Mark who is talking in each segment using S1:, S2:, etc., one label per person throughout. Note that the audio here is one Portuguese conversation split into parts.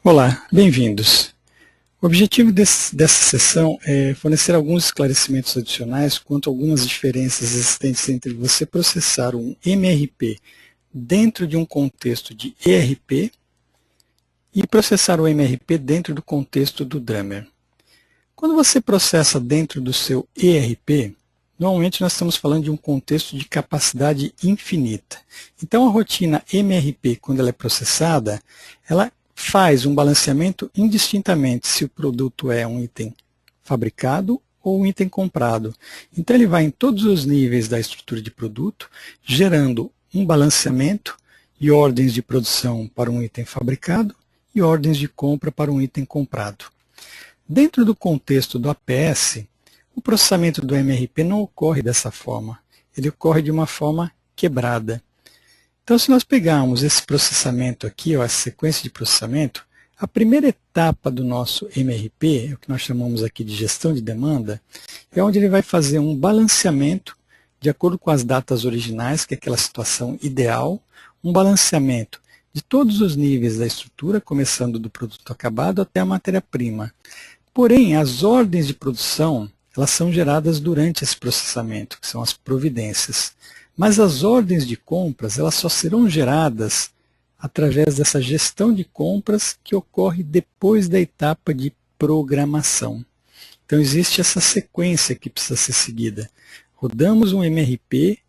S1: Olá, bem-vindos. O objetivo dessa sessão é fornecer alguns esclarecimentos adicionais quanto a algumas diferenças existentes entre você processar um MRP dentro de um contexto de ERP e processar o MRP dentro do contexto do Drummer. Quando você processa dentro do seu ERP, normalmente nós estamos falando de um contexto de capacidade infinita. Então a rotina MRP, quando ela é processada, ela faz um balanceamento indistintamente se o produto é um item fabricado ou um item comprado. Então ele vai em todos os níveis da estrutura de produto, gerando um balanceamento e ordens de produção para um item fabricado e ordens de compra para um item comprado. Dentro do contexto do APS, o processamento do MRP não ocorre dessa forma, ele ocorre de uma forma quebrada. Então, se nós pegarmos esse processamento aqui, ó, essa sequência de processamento, a primeira etapa do nosso MRP, o que nós chamamos aqui de gestão de demanda, é onde ele vai fazer um balanceamento de acordo com as datas originais, que é aquela situação ideal, um balanceamento de todos os níveis da estrutura, começando do produto acabado até a matéria-prima. Porém, as ordens de produção, elas são geradas durante esse processamento, que são as providências. Mas as ordens de compras, elas só serão geradas através dessa gestão de compras que ocorre depois da etapa de programação. Então existe essa sequência que precisa ser seguida. Rodamos um MRP,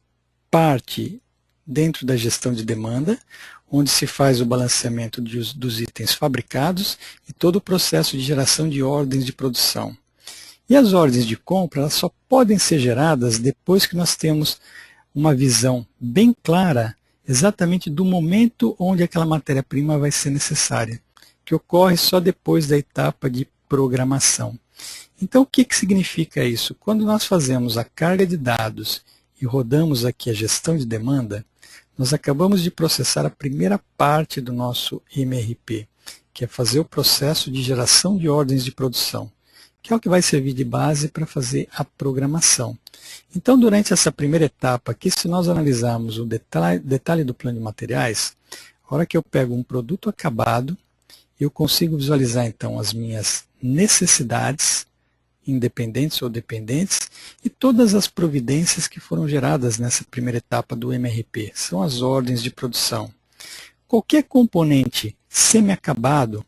S1: parte dentro da gestão de demanda, onde se faz o balanceamento dos itens fabricados e todo o processo de geração de ordens de produção. E as ordens de compra, elas só podem ser geradas depois que nós temos uma visão bem clara exatamente do momento onde aquela matéria-prima vai ser necessária, que ocorre só depois da etapa de programação. Então, o que significa isso? Quando nós fazemos a carga de dados e rodamos aqui a gestão de demanda, nós acabamos de processar a primeira parte do nosso MRP, que é fazer o processo de geração de ordens de produção, que é o que vai servir de base para fazer a programação. Então, durante essa primeira etapa aqui, se nós analisarmos o detalhe do plano de materiais, a hora que eu pego um produto acabado, eu consigo visualizar então as minhas necessidades, independentes ou dependentes, e todas as providências que foram geradas nessa primeira etapa do MRP, são as ordens de produção. Qualquer componente semi-acabado,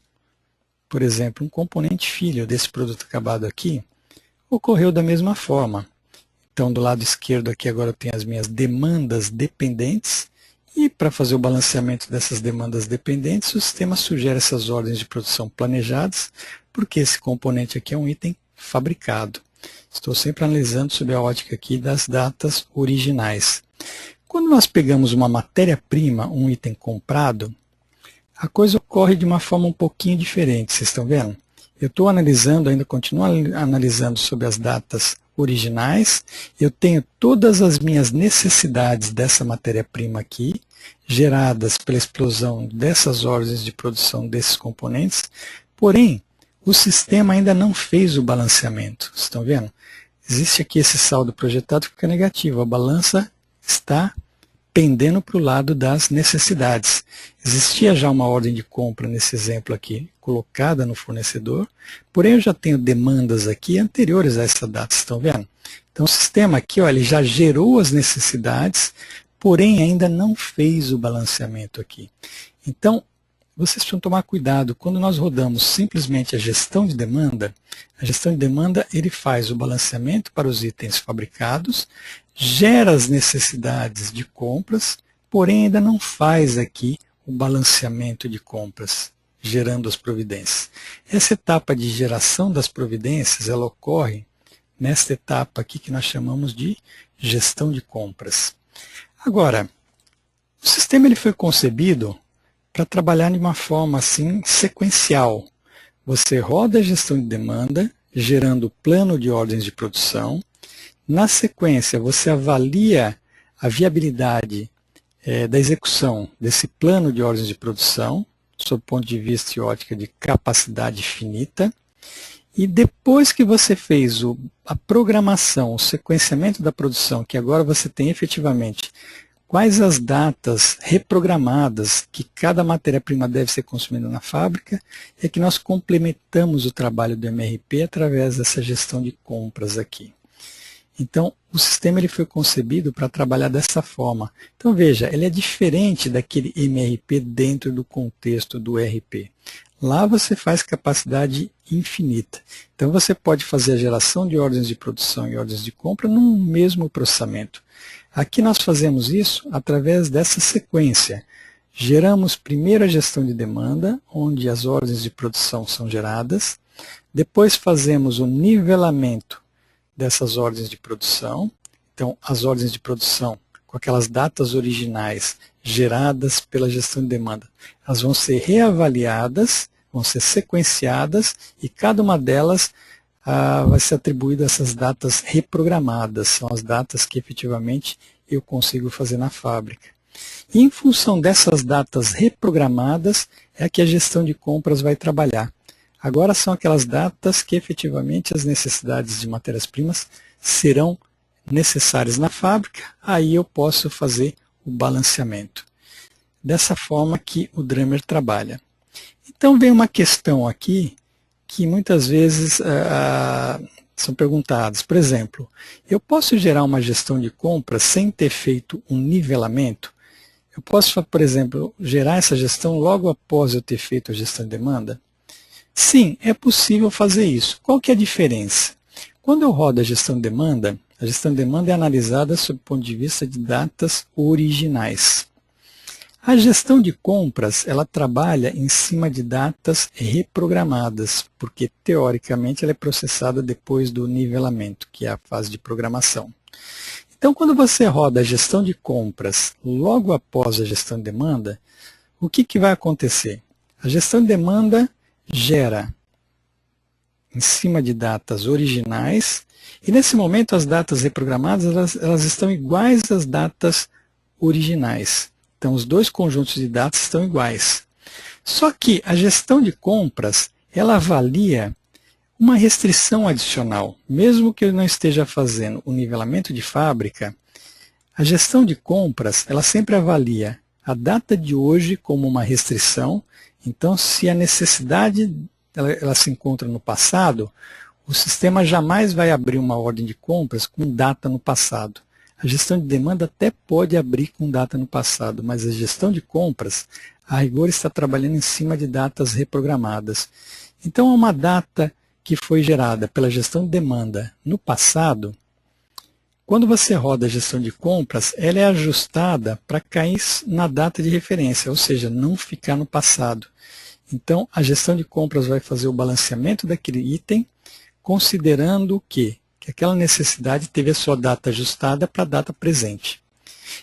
S1: por exemplo, um componente filho desse produto acabado aqui, ocorreu da mesma forma. Então, do lado esquerdo aqui agora eu tenho as minhas demandas dependentes, e para fazer o balanceamento dessas demandas dependentes, o sistema sugere essas ordens de produção planejadas, porque esse componente aqui é um item fabricado. Estou sempre analisando sob a ótica aqui das datas originais. Quando nós pegamos uma matéria-prima, um item comprado, a coisa ocorre de uma forma um pouquinho diferente, vocês estão vendo? Eu estou analisando, ainda continuo analisando sobre as datas originais, eu tenho todas as minhas necessidades dessa matéria-prima aqui, geradas pela explosão dessas ordens de produção desses componentes, porém, o sistema ainda não fez o balanceamento, vocês estão vendo? Existe aqui esse saldo projetado que fica negativo, a balança está pendendo para o lado das necessidades. Existia já uma ordem de compra nesse exemplo aqui, colocada no fornecedor, porém eu já tenho demandas aqui anteriores a essa data, estão vendo? Então o sistema aqui, ó, ele já gerou as necessidades, porém ainda não fez o balanceamento aqui. Então, vocês precisam tomar cuidado, quando nós rodamos simplesmente a gestão de demanda ele faz o balanceamento para os itens fabricados, gera as necessidades de compras, porém ainda não faz aqui o balanceamento de compras, gerando as providências. Essa etapa de geração das providências, ela ocorre nesta etapa aqui que nós chamamos de gestão de compras. Agora, o sistema ele foi concebido para trabalhar de uma forma assim sequencial. Você roda a gestão de demanda, gerando plano de ordens de produção. Na sequência, você avalia a viabilidade da execução desse plano de ordens de produção, sob o ponto de vista e ótica de capacidade finita. E depois que você fez a programação, o sequenciamento da produção, que agora você tem efetivamente quais as datas reprogramadas que cada matéria-prima deve ser consumida na fábrica, é que nós complementamos o trabalho do MRP através dessa gestão de compras aqui. Então, o sistema ele foi concebido para trabalhar dessa forma. Então, veja, ele é diferente daquele MRP dentro do contexto do ERP. Lá você faz capacidade infinita. Então, você pode fazer a geração de ordens de produção e ordens de compra num mesmo processamento. Aqui nós fazemos isso através dessa sequência. Geramos primeiro a gestão de demanda, onde as ordens de produção são geradas. Depois fazemos o nivelamento dessas ordens de produção. Então, as ordens de produção, com aquelas datas originais geradas pela gestão de demanda, elas vão ser reavaliadas, vão ser sequenciadas e cada uma delas vai ser atribuída a essas datas reprogramadas. São as datas que efetivamente eu consigo fazer na fábrica. E em função dessas datas reprogramadas é que a gestão de compras vai trabalhar. Agora são aquelas datas que efetivamente as necessidades de matérias-primas serão necessárias na fábrica, aí eu posso fazer o balanceamento. Dessa forma que o Drummer trabalha. Então vem uma questão aqui que muitas vezes são perguntadas. Por exemplo, eu posso gerar uma gestão de compras sem ter feito um nivelamento? Eu posso, por exemplo, gerar essa gestão logo após eu ter feito a gestão de demanda? Sim, é possível fazer isso. Qual que é a diferença? Quando eu rodo a gestão de demanda é analisada sob o ponto de vista de datas originais. A gestão de compras, ela trabalha em cima de datas reprogramadas, porque teoricamente ela é processada depois do nivelamento, que é a fase de programação. Então, quando você roda a gestão de compras logo após a gestão de demanda, o que vai acontecer? A gestão de demanda gera em cima de datas originais, e nesse momento as datas reprogramadas elas estão iguais às datas originais. Então os dois conjuntos de datas estão iguais. Só que a gestão de compras, ela avalia uma restrição adicional. Mesmo que eu não esteja fazendo o nivelamento de fábrica, a gestão de compras, ela sempre avalia a data de hoje como uma restrição. Então, se a necessidade ela se encontra no passado, o sistema jamais vai abrir uma ordem de compras com data no passado. A gestão de demanda até pode abrir com data no passado, mas a gestão de compras, a rigor, está trabalhando em cima de datas reprogramadas. Então, uma data que foi gerada pela gestão de demanda no passado, quando você roda a gestão de compras, ela é ajustada para cair na data de referência, ou seja, não ficar no passado. Então, a gestão de compras vai fazer o balanceamento daquele item, considerando que aquela necessidade teve a sua data ajustada para a data presente.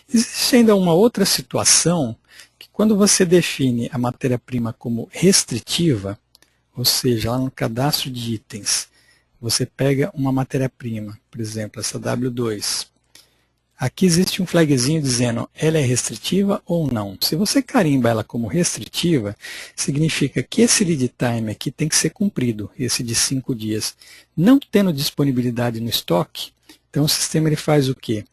S1: Existe ainda uma outra situação, que quando você define a matéria-prima como restritiva, ou seja, lá no cadastro de itens, você pega uma matéria-prima, por exemplo, essa W2. Aqui existe um flagzinho dizendo ela é restritiva ou não. Se você carimba ela como restritiva, significa que esse lead time aqui tem que ser cumprido, esse de 5 dias. Não tendo disponibilidade no estoque, então o sistema ele faz o quê?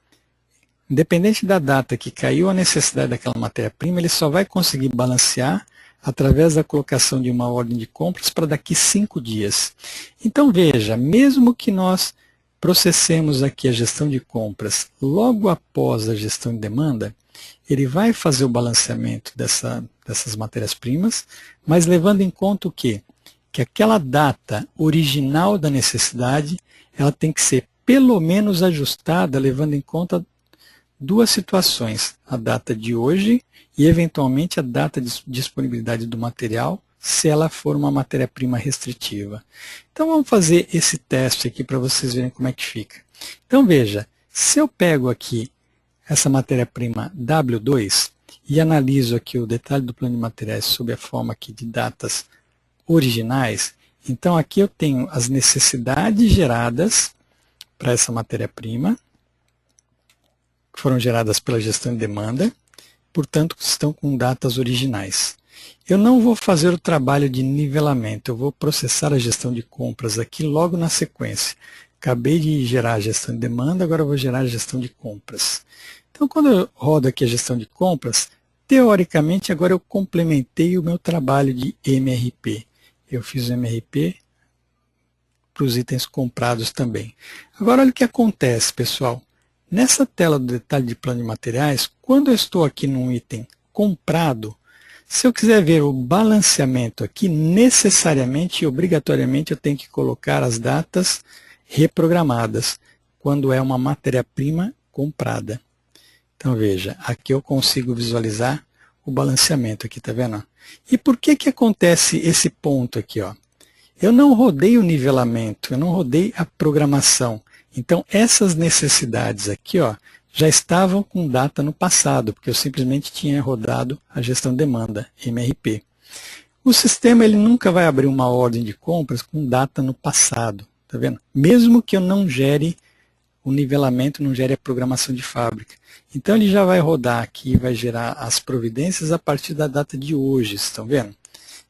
S1: Independente da data que caiu a necessidade daquela matéria-prima, ele só vai conseguir balancear através da colocação de uma ordem de compras para daqui 5 dias. Então veja, mesmo que nós processemos aqui a gestão de compras logo após a gestão de demanda, ele vai fazer o balanceamento dessas matérias-primas, mas levando em conta o quê? Que aquela data original da necessidade, ela tem que ser pelo menos ajustada, levando em conta duas situações, a data de hoje e eventualmente a data de disponibilidade do material, se ela for uma matéria-prima restritiva. Então vamos fazer esse teste aqui para vocês verem como é que fica. Então veja, se eu pego aqui essa matéria-prima W2 e analiso aqui o detalhe do plano de materiais sob a forma aqui de datas originais, então aqui eu tenho as necessidades geradas para essa matéria-prima, que foram geradas pela gestão de demanda, portanto estão com datas originais. Eu não vou fazer o trabalho de nivelamento, eu vou processar a gestão de compras aqui logo na sequência. Acabei de gerar a gestão de demanda, agora eu vou gerar a gestão de compras. Então, quando eu rodo aqui a gestão de compras, teoricamente, agora eu complementei o meu trabalho de MRP. Eu fiz o MRP para os itens comprados também. Agora, olha o que acontece, pessoal. Nessa tela do detalhe de plano de materiais, quando eu estou aqui num item comprado, se eu quiser ver o balanceamento aqui, necessariamente e obrigatoriamente eu tenho que colocar as datas reprogramadas, quando é uma matéria-prima comprada. Então veja, aqui eu consigo visualizar o balanceamento aqui, tá vendo? E por que que acontece esse ponto aqui, ó? Eu não rodei o nivelamento, eu não rodei a programação. Então essas necessidades aqui, ó, já estavam com data no passado, porque eu simplesmente tinha rodado a gestão de demanda, MRP. O sistema ele nunca vai abrir uma ordem de compras com data no passado, tá vendo? Mesmo que eu não gere o nivelamento, não gere a programação de fábrica. Então ele já vai rodar aqui, vai gerar as providências a partir da data de hoje, estão vendo?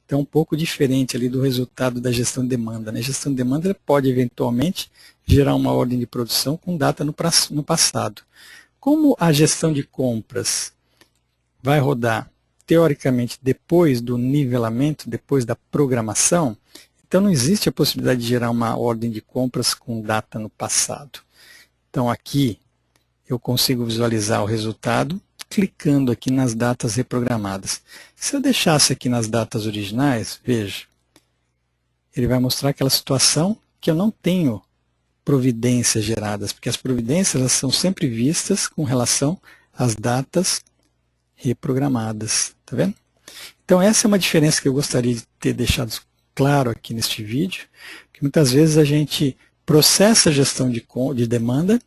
S1: Então, um pouco diferente ali do resultado da gestão de demanda, né? A gestão de demanda pode eventualmente gerar uma ordem de produção com data no passado. Como a gestão de compras vai rodar, teoricamente, depois do nivelamento, depois da programação, então não existe a possibilidade de gerar uma ordem de compras com data no passado. Então, aqui eu consigo visualizar o resultado clicando aqui nas datas reprogramadas. Se eu deixasse aqui nas datas originais, veja, ele vai mostrar aquela situação que eu não tenho providências geradas, porque as providências elas são sempre vistas com relação às datas reprogramadas, tá vendo? Então essa é uma diferença que eu gostaria de ter deixado claro aqui neste vídeo, que muitas vezes a gente processa a gestão de demanda,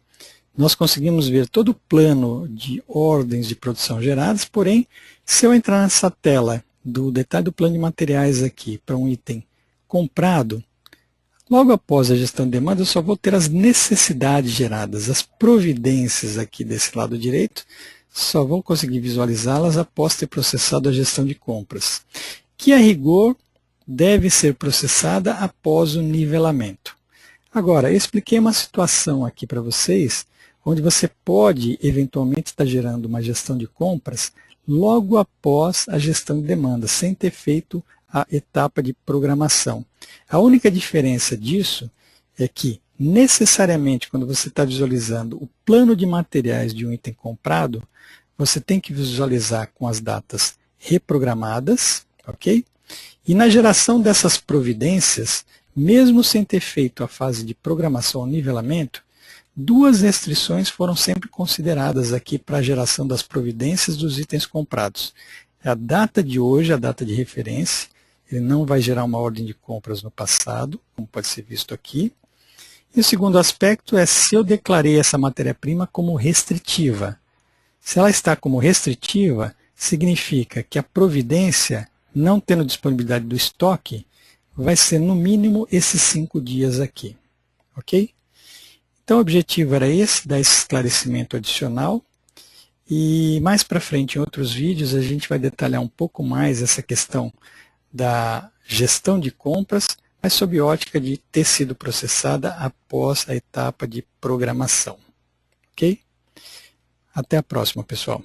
S1: nós conseguimos ver todo o plano de ordens de produção geradas, porém, se eu entrar nessa tela do detalhe do plano de materiais aqui para um item comprado, logo após a gestão de demanda eu só vou ter as necessidades geradas, as providências aqui desse lado direito, só vou conseguir visualizá-las após ter processado a gestão de compras, que a rigor deve ser processada após o nivelamento. Agora, eu expliquei uma situação aqui para vocês, onde você pode, eventualmente, estar gerando uma gestão de compras logo após a gestão de demanda, sem ter feito a etapa de programação. A única diferença disso é que, necessariamente, quando você está visualizando o plano de materiais de um item comprado, você tem que visualizar com as datas reprogramadas, ok? E na geração dessas providências, mesmo sem ter feito a fase de programação ou nivelamento, duas restrições foram sempre consideradas aqui para a geração das providências dos itens comprados. É a data de hoje, a data de referência, ele não vai gerar uma ordem de compras no passado, como pode ser visto aqui. E o segundo aspecto é se eu declarei essa matéria-prima como restritiva. Se ela está como restritiva, significa que a providência, não tendo disponibilidade do estoque, vai ser no mínimo esses 5 dias aqui, ok? Então o objetivo era esse, dar esse esclarecimento adicional, e mais para frente em outros vídeos a gente vai detalhar um pouco mais essa questão da gestão de compras, mas sob ótica de ter sido processada após a etapa de programação, ok? Até a próxima, pessoal.